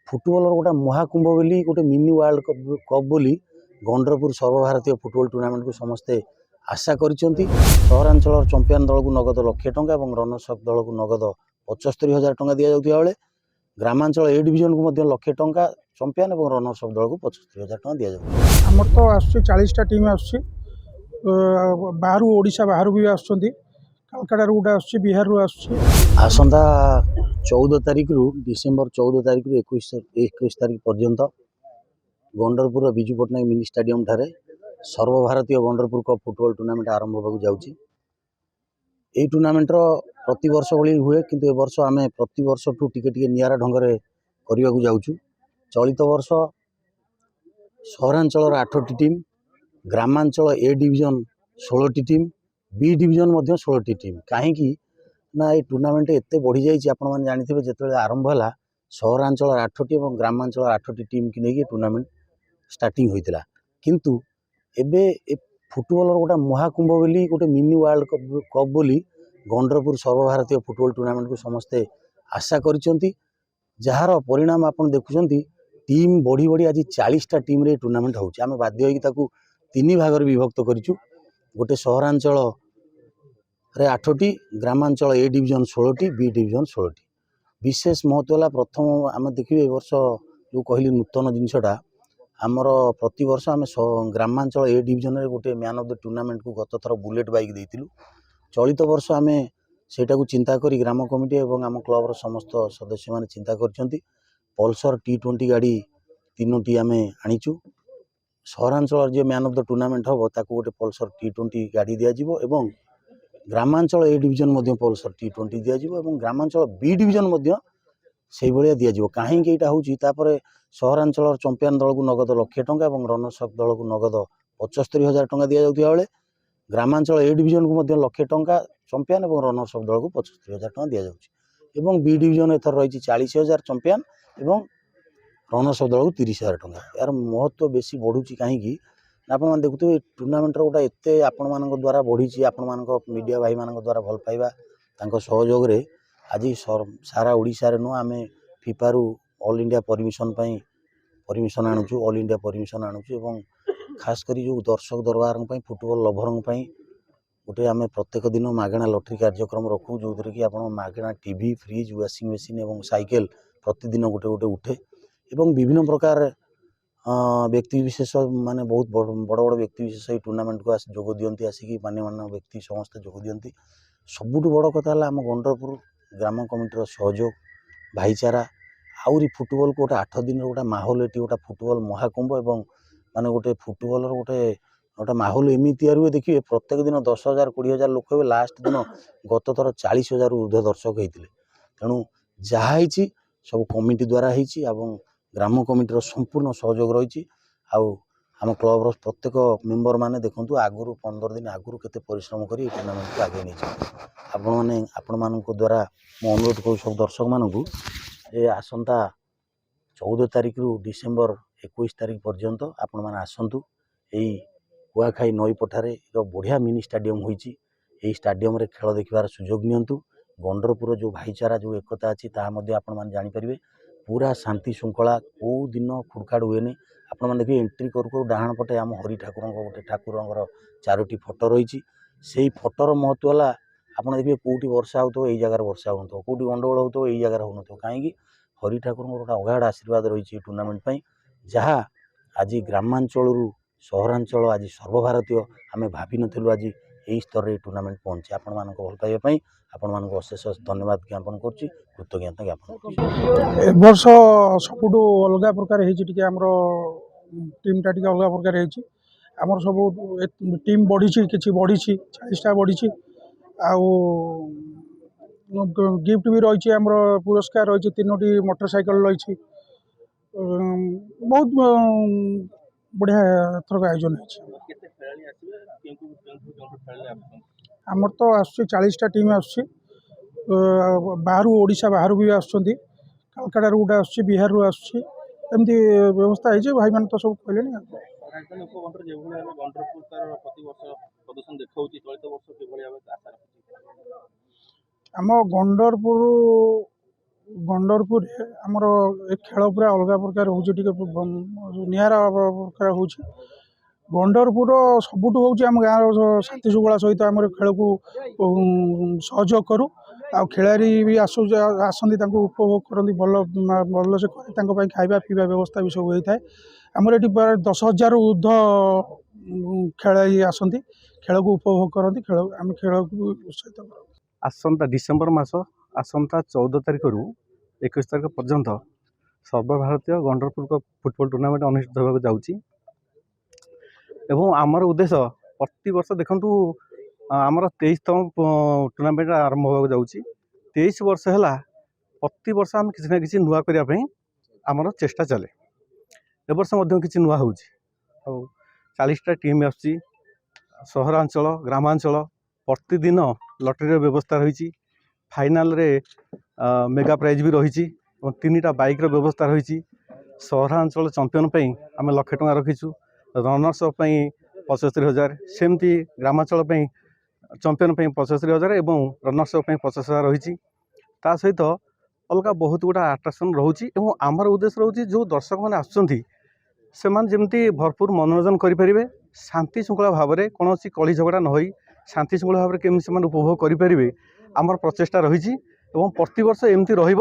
Football गोटे महाकुंभ बोली गोटे मिनी वर्ल्ड कप बोली गंडरपुर सर्वभारतीय फुटबॉल टूर्नामेंट को समस्ते आशा करिसेंती। सहरांचल चंपियन दल को नगद लाख टंका और रनर्स अप दल को नगद 75,000 टंका दि जाउथिबा बेले ग्रामांचल ए डिविजन को मध्य लाख टंका चंपियन और रनर्स अप दल को 75,000 टंका दि जाउछि। हमर तो आसुछि 40टा टीम आसुछि बाहर ओडिशा बाहर भी आसुछंती कलकत्ता रू गोटे आसुछि बिहार रू आसुछि। आसंता 14 तारिख रु डिसेम्बर 14 तारिख रु 21 तारिख पर्यंत गंडरपुर विजु पट्टनायक मिनी स्टेडियम ठारे सर्वभारतीय गंडरपुर कप फुटबॉल टूर्नामेंट आरंभ होगा जाउछि। एई टूर्नामेंट रो प्रति वर्ष भली हुए किंतु ए वर्ष आमे प्रति वर्ष टू टिके नियारा ढंगरे करबा को जाउछु। चलित वर्ष सहरांचल 8टी टीम, ग्रामांचल ए डिविजन 16टी टीम, बी डिविजन मध्य 16टी टीम। कहीं ना ये टूर्नामेंट एते बढ़ी जाइए आपण मैंने जानते जो आरंभ है सहरांचल 8टी और ग्रामांचल 8टी टीम की लेकिन टूर्नामेंट स्टार्टिंग होता किंतु एबे फुटबॉल गोटे महाकुंभ बोली गोटे मिनी वर्ल्ड कप बोली गंडरपुर सर्वभारतीय फुटबॉल टूर्नामेंट को समस्ते आशा करिसेंती। जार परिणाम आपन देखुचंती टीम बढ़ी बढ़ी आज 40टा टीम रे टूर्नामेंट होउछि। आमे बाध्य होई ताकू 3 भाग रे विभक्त करिछु। गोटे सहरांचल रे 8टी, ग्रामांचल ए डिविजन 16टी, बी डिविजन 16टी। विशेष महत्व प्रथम आम देखिए वर्ष जो कहली नूतन जिनसटा आमर प्रति वर्ष आम ग्रामांचल ए डिविजन रे गोटे मैन ऑफ द टूर्नामेंट को गत थर बुलेट बाइक देइतिलु। चलित वर्ष आम सेटा को चिंता करी ग्राम कमिटी और आम क्लब समस्त सदस्य माने चिंता करछंती पल्सर T20 गाड़ी 3टी आम आनीचु। सहरांचल जो मैन ऑफ द टूर्नामेंट हम ताको गोटे पल्सर T20 गाड़ी दिया जिवो एवं ग्रामांचल A division Madhya Pulsar T20 दिया जिवो एवं ग्रामांचल बी डिविजन मध्य से भाया दिया जिवो। कहीं यहाँ हूँ सहरांचल चंपियन दल को नगद लाख टंका और रनर्स अप दल को नगद 75,000 टंका दि जाउथिबा बेले ग्रामांचल ए डिविजन को मध्य लाख टंका चंपियन और रनर्स अप दल को 75,000 टंका दि जाउछि एवं बी डिविजन एथर रही 40,000 चंपियन और रनर्स अप दल को 30,000 टंका। यार महत्व बेसी बढ़ुची कहीं आपण देखुए टूर्नामेंट गोटे एत आपण मान द्वारा बढ़ी आपण मीडिया भाई मान द्वारा भल पाइबा सहयोग रे आज सारा ओडिशा रे नुह आम फिफा रु ऑल इंडिया परमिशन आणुचु ऑल इंडिया परमिशन आणुचु एवं खास करी जो दर्शक दरबार फुटबॉल लभर गोटे आम प्रत्येक दिन मागणा लटरी कार्यक्रम रखू जो कि आप मागणा टीवी फ्रिज वाशिंग मशीन और साइकेल प्रतिदिन गोटे गोटे उठे एवं विभिन्न प्रकार व्यक्ति विशेष माने बहुत बड़ बड़ व्यक्ति विशेष ये टूर्नामेंट को जोग दियंती आसिकी मान्य व्यक्ति समस्त जोग दियंती। सबुठ बड़ कथा है आम गंडरपुर ग्राम कमिटीर सहयोग भाईचारा आउरी फुटबॉल को गोटे 8 दिन गोटे माहौल ये गोटे फुटबॉल महाकुंभ एवं माने गोटे फुटबॉल गोटे गोटे माहौल एमती तैयार हुए। देखिए प्रत्येक दिन 10,000 20,000 लोक हे लास्ट दिन गत थर 40,000 ऊर्ध्व दर्शक होते तेणु जहाँ सब कमिटी द्वारा होती ग्राम कमिटीर संपूर्ण सहयोग रही आम क्लब प्रत्येक मेम्बर माने देखु आगुरी 15 दिन आगुरी केते परिश्रम करी टूर्नामेंट को आगे नहीं आपण द्वारा मु अनुरोध करूँ सब दर्शक मानू ये आसंता 14 तारिख रु डिसेम्बर 21 तारिख पर्यंत आपण मैंने आसतु यही कुआखाई नई पठारे बढ़िया मिनी स्टेडियम होइछि। यही स्टेडियम रे खेल देखिबार सुजोग नियंतु। गंडरपुर जो भाईचारा जो एकता अच्छी आपण मैंने जानीपारे पूरा शांति श्रृंखला कौ दिन खुड़खाड़ हुए नहीं। आपण मैंने देखिए एंट्री करू डाहाण पटे आम हरि ठाकुर गोटे ठाकुर 4टी फोटो रही से फोटोर महत्व है आप देखिए कौटी वर्षा हो जगार वर्षा हो कौटी गंडगोल हो जगार हो कहीं हरि ठाकुर गोटे अगाध आशीर्वाद रही टूर्नामेंट जहाँ आज ग्रामांचल सहरांचल आज सर्वभारतीय आम भावी नु आज यही स्तर में टूर्नामेंट पहुँचे। आपण मान भल पाइबा आपण मान अशेष धन्यवाद ज्ञापन करुच्ची कृतज्ञता ज्ञापन वर्ष सबुठ अलग प्रकार टीमटा टी अलग प्रकार आमर सब टीम बढ़ी कि बढ़ी 40टा बढ़ी गिफ्ट भी रही आमर पुरस्कार रही 3टी मोटरसाइकेल रही बहुत बढ़िया थरक आयोजन आमर तो आसुछि 40टा टीम आसुछि बाहर ओडिशा बाहर भी आसुछंती कलकत्ता रू गोटे आसुछि बिहार रू आसुछि एमती व्यवस्था है भाई मान तो सब कहले आम गंडरपुर गंडरपुर आमर ए खेल पूरा अलग प्रकार हो निरा प्रकार हो गंडरपुर सबुठ हूँ आम गाँव शांति शुंखला सहित आम खेल को सहयोग करूँ आ खिलाड़ी भी आसती उपभोग करती भल से खाଇବା पीवा व्यवस्था भी सब होता है आमर ये प्राय 10,000 ऊर्ध्व खेलाड़ी आसती खेल को उपभोग करती आम खेल को उत्साहित कर आसंता डिसेम्बर मास आसंता 14 तारिख रु 21 तारिख पर्यंत सर्वभारतीय गंडरपुर फुटबॉल टूर्नामेंट अनुष्ठित होगा जाऊँगी एवं आमर उद्देश्य प्रति वर्ष देखु आमर 23तम टूर्नामेंट आरंभ होगा जाऊँगी 23 वर्ष है प्रति वर्ष आम किसी ना कि नुआ करने आमर चेष्टा चले ए वर्ष कि नुआ हो 40टा टीम आसुची सहरांचल ग्रामांचल प्रतिदिन लटरी व्यवस्था रही फाइनाल रे मेगा प्राइज भी रही 3टा बाइक व्यवस्था रही सहरांचल चंपियन आम 1,00,000 टଙ୍କା रखीचु रनर्स अप 75,000 सेमती ग्रामांचल चंपियन 75,000 एवं रनर्स अप 50,000 रही सहित अलग बहुत गुड़ा आट्राक्शन रोचे और आमर उद्देश्य रोचे जो दर्शक मैंने आसुँच से भरपूर मनोरंजन करेंगे शांति श्रृंखला भाव में कौन कली झगड़ा न होई शांति श्रृंखला भाव में केमी उपभोग करेंगे आमर प्रचेषा रही प्रति वर्ष एमती रही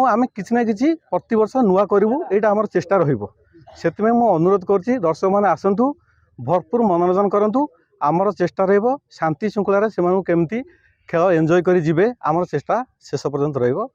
आम कि ना कि प्रति वर्ष नुआ करूँ यहाँ आमर चेष्टा रही मु अनुरोध करुँच दर्शक मैंने आसतु भरपूर मनोरंजन करूँ आमर चेष्टा शांति श्रृंखला से केमती खेल एंजॉय करी जिबे आमर चेष्टा शेष पर्यंत रहिबो।